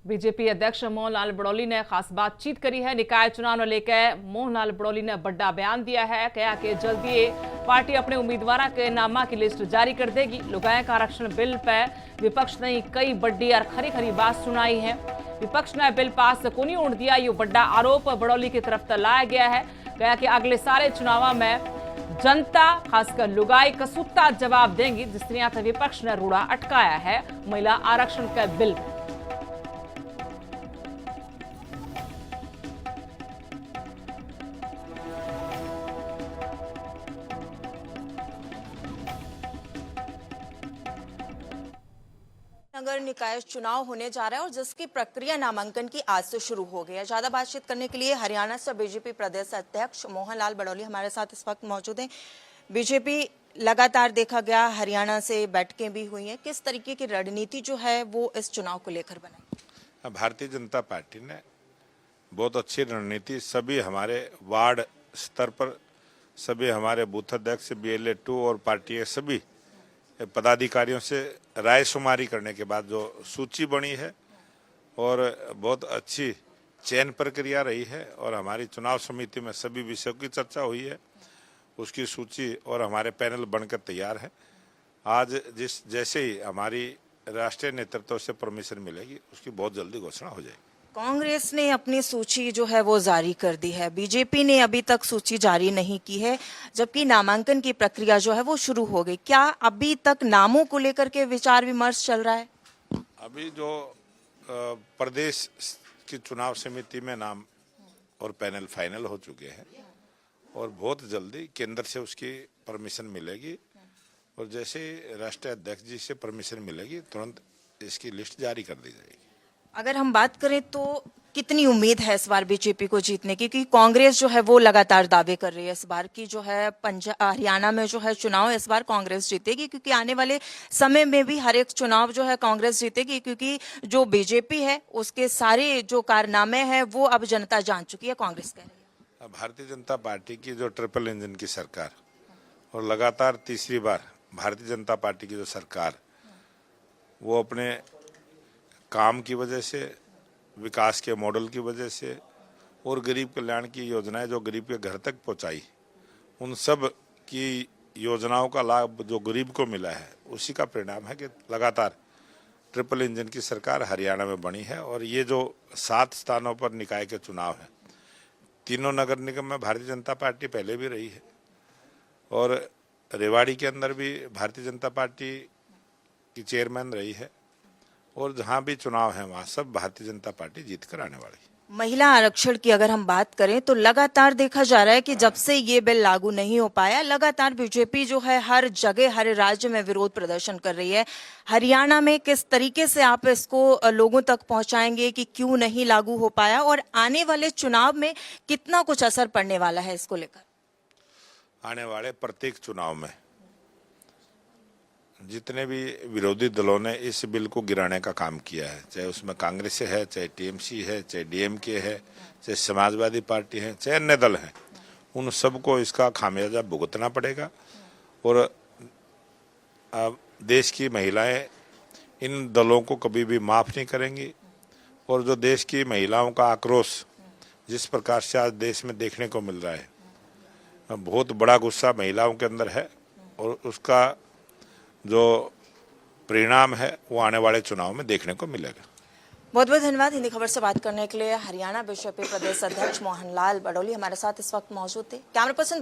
BJP अध्यक्ष मोहनलाल बड़ौली ने खास बातचीत करी है। निकाय चुनाव लेकर मोहनलाल बड़ौली ने बड़ा बयान दिया है। कहा कि जल्दी पार्टी अपने उम्मीदवारों के नामा की लिस्ट जारी कर देगी। लोकायुक्त आरक्षण बिल पर विपक्ष ने कई बड़ी और खरी खरी बात सुनाई है। विपक्ष ने बिल पास को नहीं होने दिया, ये बड़ा आरोप बड़ौली की तरफ लाया गया है। कहा कि अगले सारे चुनाव में जनता खासकर लुगाई कसूता जवाब देंगी, जिस तरह विपक्ष ने रूड़ा अटकाया है महिला आरक्षण का बिल। नगर निकाय चुनाव होने जा रहा है और जिसकी प्रक्रिया नामांकन की आज से शुरू हो गई है। ज्यादा बातचीत करने के लिए हरियाणा से बीजेपी प्रदेश अध्यक्ष मोहनलाल बड़ौली हमारे साथ इस वक्त मौजूद हैं। बीजेपी लगातार देखा गया हरियाणा से बैठकें भी हुई हैं, किस तरीके की रणनीति जो है वो इस चुनाव को लेकर बनाई? भारतीय जनता पार्टी ने बहुत अच्छी रणनीति सभी हमारे वार्ड स्तर पर, सभी हमारे बूथ अध्यक्ष BLA 2 और पार्टी के सभी पदाधिकारियों से राय शुमारी करने के बाद जो सूची बनी है और बहुत अच्छी चयन प्रक्रिया रही है और हमारी चुनाव समिति में सभी विषयों की चर्चा हुई है, उसकी सूची और हमारे पैनल बनकर तैयार है। आज जैसे ही हमारी राष्ट्रीय नेतृत्व से परमिशन मिलेगी उसकी बहुत जल्दी घोषणा हो जाएगी। कांग्रेस ने अपनी सूची जो है वो जारी कर दी है, बीजेपी ने अभी तक सूची जारी नहीं की है, जबकि नामांकन की प्रक्रिया जो है वो शुरू हो गई। क्या अभी तक नामों को लेकर के विचार विमर्श चल रहा है? अभी जो प्रदेश की चुनाव समिति में नाम और पैनल फाइनल हो चुके हैं और बहुत जल्दी केंद्र से उसकी परमिशन मिलेगी और जैसे राष्ट्रीय अध्यक्ष जी से परमिशन मिलेगी तुरंत इसकी लिस्ट जारी कर दी जाएगी। अगर हम बात करें तो कितनी उम्मीद है इस बार बीजेपी को जीतने की, क्योंकि कांग्रेस जो है वो लगातार दावे कर रही है इस बार की जो है हरियाणा में जो है चुनाव इस बार कांग्रेस जीतेगी, क्योंकि आने वाले समय में भी हर एक चुनाव जो है कांग्रेस जीतेगी, क्योंकि जो बीजेपी है उसके सारे जो कारनामे हैं वो अब जनता जान चुकी है, कांग्रेस कह रही है। भारतीय जनता पार्टी की जो ट्रिपल इंजन की सरकार और लगातार तीसरी बार भारतीय जनता पार्टी की जो सरकार वो अपने काम की वजह से, विकास के मॉडल की वजह से और गरीब कल्याण की योजनाएं जो गरीब के घर तक पहुंचाई, उन सब की योजनाओं का लाभ जो गरीब को मिला है उसी का परिणाम है कि लगातार ट्रिपल इंजन की सरकार हरियाणा में बनी है। और ये जो 7 स्थानों पर निकाय के चुनाव हैं, तीनों नगर निगम में भारतीय जनता पार्टी पहले भी रही है और रेवाड़ी के अंदर भी भारतीय जनता पार्टी की चेयरमैन रही है और जहां भी चुनाव है वहां सब भारतीय जनता पार्टी जीत कर आने वाली है। महिला आरक्षण की अगर हम बात करें तो लगातार देखा जा रहा है कि जब से ये बिल लागू नहीं हो पाया, लगातार बीजेपी जो है हर जगह हर राज्य में विरोध प्रदर्शन कर रही है। हरियाणा में किस तरीके से आप इसको लोगों तक पहुंचाएंगे कि क्यों नहीं लागू हो पाया और आने वाले चुनाव में कितना कुछ असर पड़ने वाला है इसको लेकर? आने वाले प्रत्येक चुनाव में जितने भी विरोधी दलों ने इस बिल को गिराने का काम किया है, चाहे उसमें कांग्रेस है, चाहे TMC है, चाहे DMK है, चाहे समाजवादी पार्टी है, चाहे अन्य दल हैं, उन सबको इसका खामियाजा भुगतना पड़ेगा। और देश की महिलाएं इन दलों को कभी भी माफ़ नहीं करेंगी और जो देश की महिलाओं का आक्रोश जिस प्रकार से आज देश में देखने को मिल रहा है, बहुत बड़ा गुस्सा महिलाओं के अंदर है और उसका जो परिणाम है वो आने वाले चुनाव में देखने को मिलेगा। बहुत बहुत धन्यवाद। हिंदी खबर से बात करने के लिए हरियाणा बीजेपी प्रदेश अध्यक्ष मोहनलाल बड़ौली हमारे साथ इस वक्त मौजूद थे। Camera person